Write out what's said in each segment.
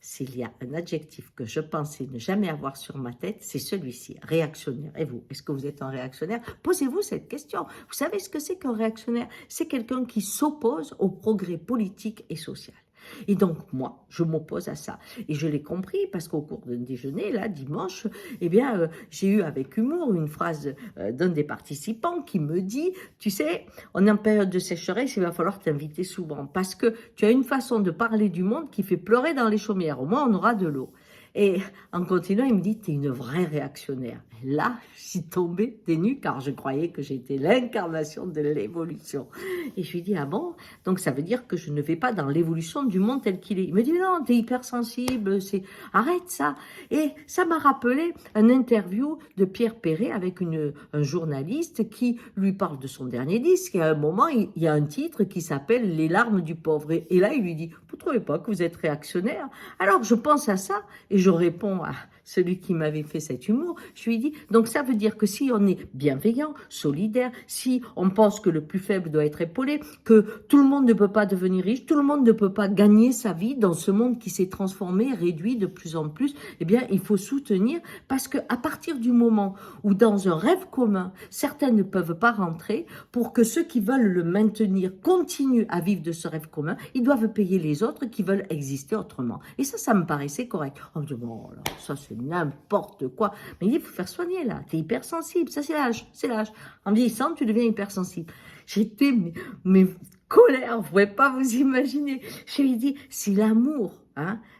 s'il y a un adjectif que je pensais ne jamais avoir sur ma tête, c'est celui-ci, réactionnaire. Et vous, est-ce que vous êtes un réactionnaire? Posez-vous cette question. Vous savez ce que c'est qu'un réactionnaire? C'est quelqu'un qui s'oppose au progrès politique et social. Et donc, moi, je m'oppose à ça. Et je l'ai compris parce qu'au cours d'un déjeuner, là, dimanche, eh bien, j'ai eu avec humour une phrase d'un des participants qui me dit, tu sais, on est en période de sécheresse, il va falloir t'inviter souvent parce que tu as une façon de parler du monde qui fait pleurer dans les chaumières. Au moins, on aura de l'eau. Et en continuant, il me dit, t'es une vraie réactionnaire. Et là, je suis tombée des nues car je croyais que j'étais l'incarnation de l'évolution. Et je lui dis, ah bon? Donc ça veut dire que je ne vais pas dans l'évolution du monde tel qu'il est. Il me dit, non, t'es hypersensible, arrête ça. Et ça m'a rappelé un interview de Pierre Perret avec un journaliste qui lui parle de son dernier disque. Et à un moment, il y a un titre qui s'appelle Les larmes du pauvre. Et là, il lui dit, vous trouvez pas que vous êtes réactionnaire? Alors je pense à ça et je réponds à celui qui m'avait fait cet humour, je lui dis, donc ça veut dire que si on est bienveillant, solidaire, si on pense que le plus faible doit être épaulé, que tout le monde ne peut pas devenir riche, tout le monde ne peut pas gagner sa vie dans ce monde qui s'est transformé, réduit de plus en plus, eh bien, il faut soutenir parce que à partir du moment où dans un rêve commun, certains ne peuvent pas rentrer, pour que ceux qui veulent le maintenir continuent à vivre de ce rêve commun, ils doivent payer les autres qui veulent exister autrement. Et ça me paraissait correct. On me dit, bon, alors, ça c'est n'importe quoi. Mais il faut faire soigner là, t'es hypersensible, ça c'est l'âge, c'est l'âge. En vieillissant, tu deviens hypersensible. J'étais, mais colère, vous ne pouvez pas vous imaginer. Je lui ai dit, si l'amour,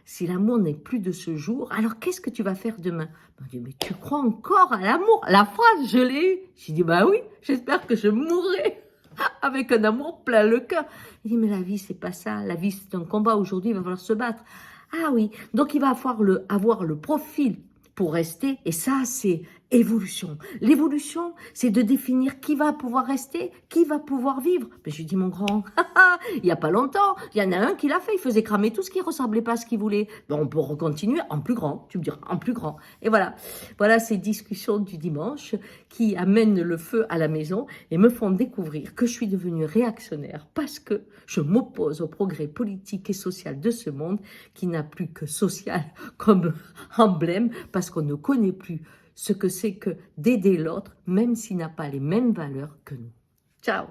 si l'amour n'est plus de ce jour, alors qu'est-ce que tu vas faire demain? Il m'a dit, mais tu crois encore à l'amour? La phrase, je l'ai eue. J'ai dit, bah oui, j'espère que je mourrai avec un amour plein le cœur. Il dit, mais la vie, c'est pas ça. La vie, c'est un combat. Aujourd'hui, il va falloir se battre. Ah oui, donc il va avoir le profil pour rester, et ça, c'est évolution. L'évolution, c'est de définir qui va pouvoir rester, qui va pouvoir vivre. Mais je lui dis, mon grand, il n'y a pas longtemps, il y en a un qui l'a fait, il faisait cramer tout ce qui ne ressemblait pas à ce qu'il voulait. Ben, on peut recontinuer en plus grand, tu me diras, en plus grand. Et voilà ces discussions du dimanche qui amènent le feu à la maison et me font découvrir que je suis devenue réactionnaire parce que je m'oppose au progrès politique et social de ce monde qui n'a plus que social comme emblème parce qu'on ne connaît plus ce que c'est que d'aider l'autre, même s'il n'a pas les mêmes valeurs que nous. Ciao!